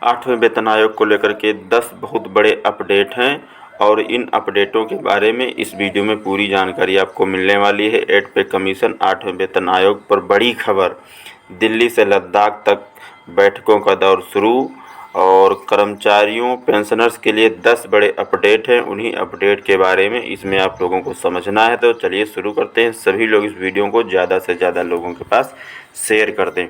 आठवें वेतन आयोग को लेकर के 10 बहुत बड़े अपडेट हैं और इन अपडेटों के बारे में इस वीडियो में पूरी जानकारी आपको मिलने वाली है। 8 पे कमीशन, आठवें वेतन आयोग पर बड़ी खबर। दिल्ली से लद्दाख तक बैठकों का दौर शुरू और कर्मचारियों पेंशनर्स के लिए 10 बड़े अपडेट हैं। उन्हीं अपडेट के बारे में इसमें आप लोगों को समझना है, तो चलिए शुरू करते हैं। सभी लोग इस वीडियो को ज़्यादा से ज़्यादा लोगों के पास शेयर कर दें।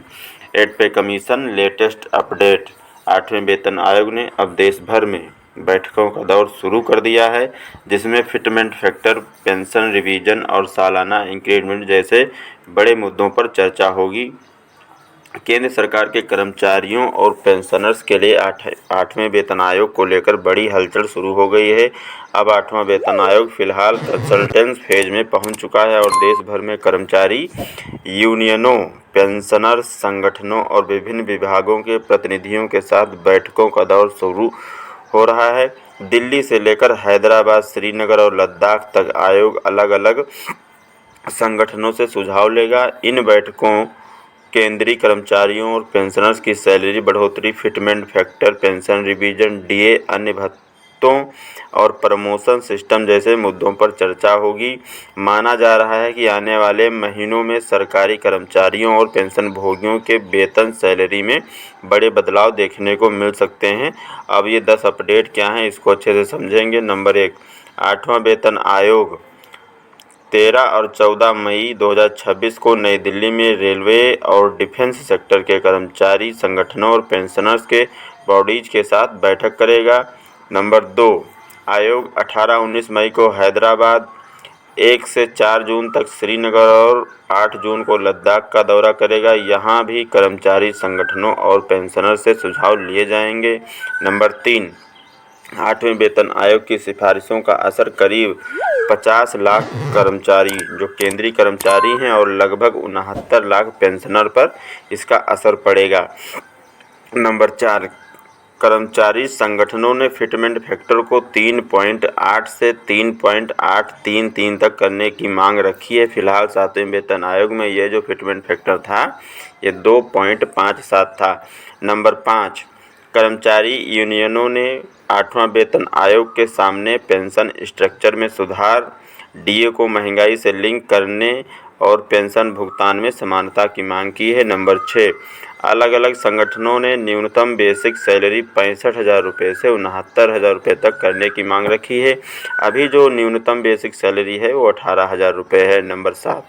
8 पे कमीशन लेटेस्ट अपडेट। आठवें वेतन आयोग ने अब देश भर में बैठकों का दौर शुरू कर दिया है, जिसमें फिटमेंट फैक्टर, पेंशन रिवीजन और सालाना इंक्रीमेंट जैसे बड़े मुद्दों पर चर्चा होगी। केंद्र सरकार के कर्मचारियों और पेंशनर्स के लिए आठवें वेतन आयोग को लेकर बड़ी हलचल शुरू हो गई है। अब आठवां वेतन आयोग फिलहाल कंसल्टेंस फेज में पहुंच चुका है और देश भर में कर्मचारी यूनियनों, पेंशनर्स संगठनों और विभिन्न विभागों के प्रतिनिधियों के साथ बैठकों का दौर शुरू हो रहा है। दिल्ली से लेकर हैदराबाद, श्रीनगर और लद्दाख तक आयोग अलग अलग संगठनों से सुझाव लेगा। इन बैठकों केंद्रीय कर्मचारियों और पेंशनर्स की सैलरी बढ़ोतरी, fitment factor, pension revision, DA, अन्य भत्तों और प्रमोशन सिस्टम जैसे मुद्दों पर चर्चा होगी। माना जा रहा है कि आने वाले महीनों में सरकारी कर्मचारियों और पेंशन भोगियों के वेतन सैलरी में बड़े बदलाव देखने को मिल सकते हैं। अब ये 10 अपडेट क्या हैं, इसको अच्छे से समझेंगे। नंबर 1, आठवां वेतन आयोग 13 और 14 मई 2026 को नई दिल्ली में रेलवे और डिफेंस सेक्टर के कर्मचारी संगठनों और पेंशनर्स के बॉडीज के साथ बैठक करेगा। नंबर 2, आयोग 18-19 मई को हैदराबाद, 1 से 4 जून तक श्रीनगर और 8 जून को लद्दाख का दौरा करेगा। यहाँ भी कर्मचारी संगठनों और पेंशनर से सुझाव लिए जाएंगे। नंबर 3, आठवें वेतन आयोग की सिफारिशों का असर करीब 50 लाख कर्मचारी जो केंद्रीय कर्मचारी हैं और लगभग 69 लाख पेंशनर पर इसका असर पड़ेगा। नंबर 4, कर्मचारी संगठनों ने फिटमेंट फैक्टर को 3.8 से 3.833 तक करने की मांग रखी है। फिलहाल सातवें वेतन आयोग में यह जो फिटमेंट फैक्टर था ये 2.57 था। नंबर 5, कर्मचारी यूनियनों ने आठवां वेतन आयोग के सामने पेंशन स्ट्रक्चर में सुधार, डीए को महंगाई से लिंक करने और पेंशन भुगतान में समानता की मांग की है। नंबर 6, अलग अलग संगठनों ने न्यूनतम बेसिक सैलरी 65,000 रुपये से 69,000 रुपये तक करने की मांग रखी है। अभी जो न्यूनतम बेसिक सैलरी है वो 18,000 रुपये है। नंबर 7,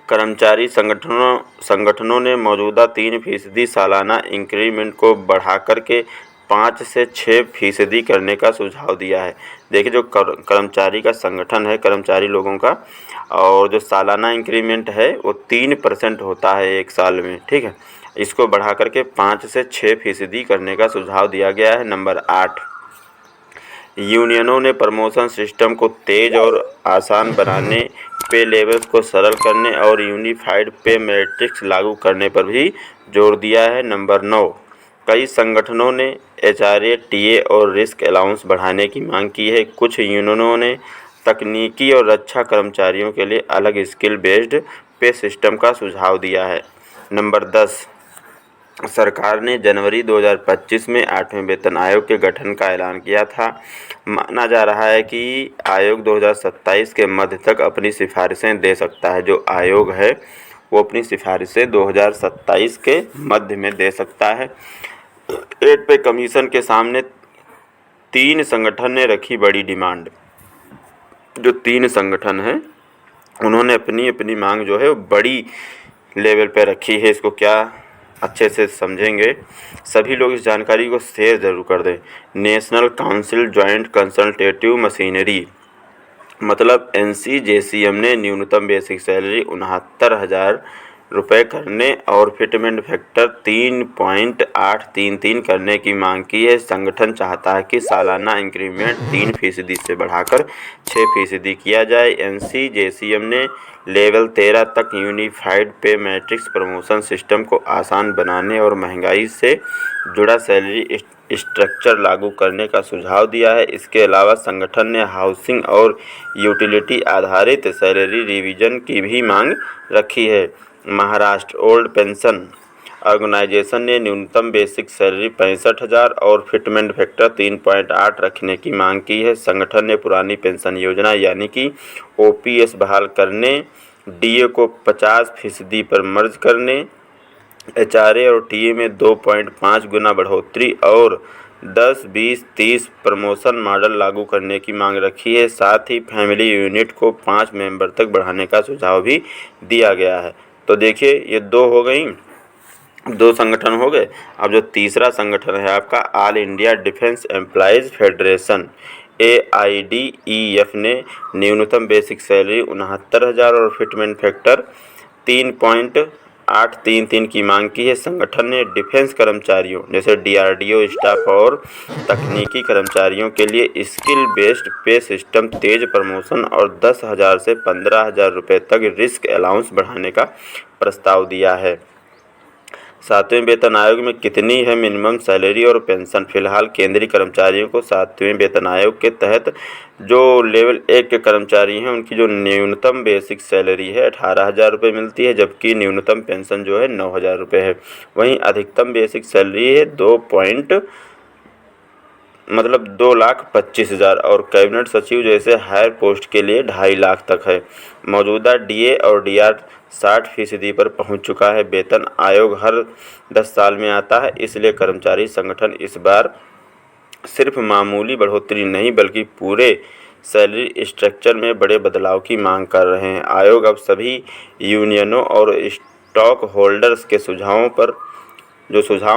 कर्मचारी संगठनों ने मौजूदा 3% सालाना इंक्रीमेंट को बढ़ाकर के 5 से 6% करने का सुझाव दिया है। देखिए, जो कर्मचारी का संगठन है, कर्मचारी लोगों का, और जो सालाना इंक्रीमेंट है वो 3% होता है एक साल में, ठीक है। इसको बढ़ा करके 5 से 6% करने का सुझाव दिया गया है। नंबर 8, यूनियनों ने प्रमोशन सिस्टम को तेज और आसान बनाने, पे लेवल्स को सरल करने और यूनिफाइड पे मैट्रिक्स लागू करने पर भी जोर दिया है। नंबर 9, कई संगठनों ने एचआरए, टीए और रिस्क अलाउंस बढ़ाने की मांग की है। कुछ यूनियनों ने तकनीकी और रक्षा कर्मचारियों के लिए अलग स्किल बेस्ड पे सिस्टम का सुझाव दिया है। नंबर 10, सरकार ने जनवरी 2025 में आठवें वेतन आयोग के गठन का ऐलान किया था। माना जा रहा है कि आयोग 2027 के मध्य तक अपनी सिफारिशें दे सकता है। जो आयोग है वो अपनी सिफारिशें 2027 के मध्य में दे सकता है। 8 पे कमीशन के सामने 3 संगठन ने रखी बड़ी डिमांड। जो 3 संगठन हैं उन्होंने अपनी अपनी मांग जो है वो बड़ी लेवल पे रखी है। इसको क्या अच्छे से समझेंगे। सभी लोग इस जानकारी को शेयर ज़रूर कर दें। National council joint consultative machinery मतलब NCJCM ने न्यूनतम बेसिक सैलरी 69,000 रुपये करने और फिटमेंट फैक्टर 3.833 करने की मांग की है। संगठन चाहता है कि सालाना इंक्रीमेंट 3% से बढ़ाकर 6% किया जाए। NCJCM ने लेवल 13 तक यूनिफाइड पे मैट्रिक्स प्रमोशन सिस्टम को आसान बनाने और महंगाई से जुड़ा सैलरी स्ट्रक्चर लागू करने का सुझाव दिया है। इसके अलावा संगठन ने हाउसिंग और यूटिलिटी आधारित सैलरी रिवीजन की भी मांग रखी है। महाराष्ट्र ओल्ड पेंशन ऑर्गेनाइजेशन ने न्यूनतम बेसिक सैलरी 65,000 और फिटमेंट फैक्टर 3.8 रखने की मांग की है। संगठन ने पुरानी पेंशन योजना यानी कि ओपीएस बहाल करने, डीए को 50% पर मर्ज करने, एचआरए और टीए में 2.5 गुना बढ़ोतरी और 10, 20, 30 प्रमोशन मॉडल लागू करने की मांग रखी है। साथ ही फैमिली यूनिट को 5 मेंबर तक बढ़ाने का सुझाव भी दिया गया है। तो देखिए, ये 2 हो गई, 2 संगठन हो गए। अब जो तीसरा संगठन है आपका all India defence employees federation AIDEF ने न्यूनतम बेसिक सैलरी 69,000 और फिटमेंट फैक्टर 3.833 की मांग की है। संगठन ने डिफेंस कर्मचारियों जैसे DRDO स्टाफ और तकनीकी कर्मचारियों के लिए स्किल बेस्ड पे सिस्टम, तेज प्रमोशन और 10,000 से 15,000 रुपये तक रिस्क अलाउंस बढ़ाने का प्रस्ताव दिया है। 7वें वेतन आयोग में कितनी है मिनिमम सैलरी और पेंशन? फिलहाल केंद्रीय कर्मचारियों को 7वें वेतन आयोग के तहत जो लेवल 1 के कर्मचारी हैं उनकी जो न्यूनतम बेसिक सैलरी है 18,000 रुपये मिलती है, जबकि न्यूनतम पेंशन जो है 9,000 रुपये है। वहीं अधिकतम बेसिक सैलरी है 2,25,000 और कैबिनेट सचिव जैसे हायर पोस्ट के लिए 2.5 लाख तक है। मौजूदा डीए और डीआर 60% पर पहुंच चुका है। वेतन आयोग हर 10 साल में आता है, इसलिए कर्मचारी संगठन इस बार सिर्फ मामूली बढ़ोतरी नहीं बल्कि पूरे सैलरी स्ट्रक्चर में बड़े बदलाव की मांग कर रहे हैं। आयोग अब सभी यूनियनों और स्टॉक होल्डर्स के सुझाव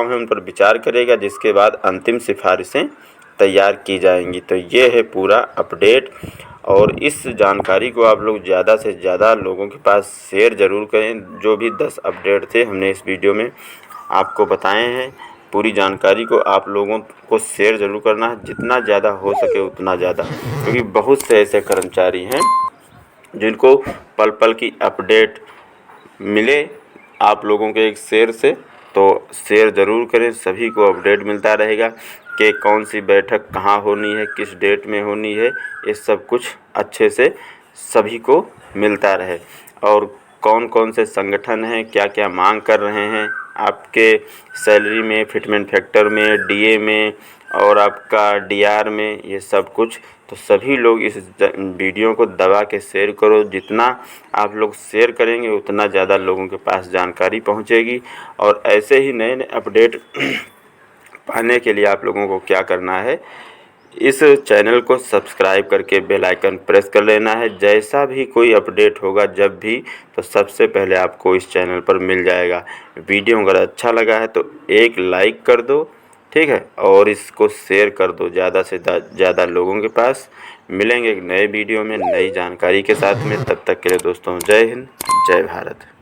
हैं उन पर विचार करेगा, जिसके बाद अंतिम सिफारिशें तैयार की जाएंगी। तो ये है पूरा अपडेट, और इस जानकारी को आप लोग ज़्यादा से ज़्यादा लोगों के पास शेयर ज़रूर करें। जो भी 10 अपडेट थे हमने इस वीडियो में आपको बताए हैं, पूरी जानकारी को आप लोगों को शेयर ज़रूर करना है, जितना ज़्यादा हो सके उतना ज़्यादा, क्योंकि बहुत से ऐसे कर्मचारी हैं जिनको पल पल की अपडेट मिले आप लोगों के एक शेयर से। तो शेयर ज़रूर करें, सभी को अपडेट मिलता रहेगा कि कौन सी बैठक कहाँ होनी है, किस डेट में होनी है, ये सब कुछ अच्छे से सभी को मिलता रहे। और कौन कौन से संगठन हैं, क्या क्या मांग कर रहे हैं आपके सैलरी में, फिटमेंट फैक्टर में, डीए में और आपका डीआर में, ये सब कुछ। तो सभी लोग इस वीडियो को दबा के शेयर करो। जितना आप लोग शेयर करेंगे उतना ज़्यादा लोगों के पास जानकारी पहुंचेगी। और ऐसे ही नए नए अपडेट पाने के लिए आप लोगों को क्या करना है, इस चैनल को सब्सक्राइब करके बेल आइकन प्रेस कर लेना है। जैसा भी कोई अपडेट होगा जब भी, तो सबसे पहले आपको इस चैनल पर मिल जाएगा। वीडियो अगर अच्छा लगा है तो एक लाइक कर दो, ठीक है, और इसको शेयर कर दो ज़्यादा से ज़्यादा लोगों के पास। मिलेंगे एक नए वीडियो में नई जानकारी के साथ में, तब तक के लिए दोस्तों जय हिंद, जय भारत।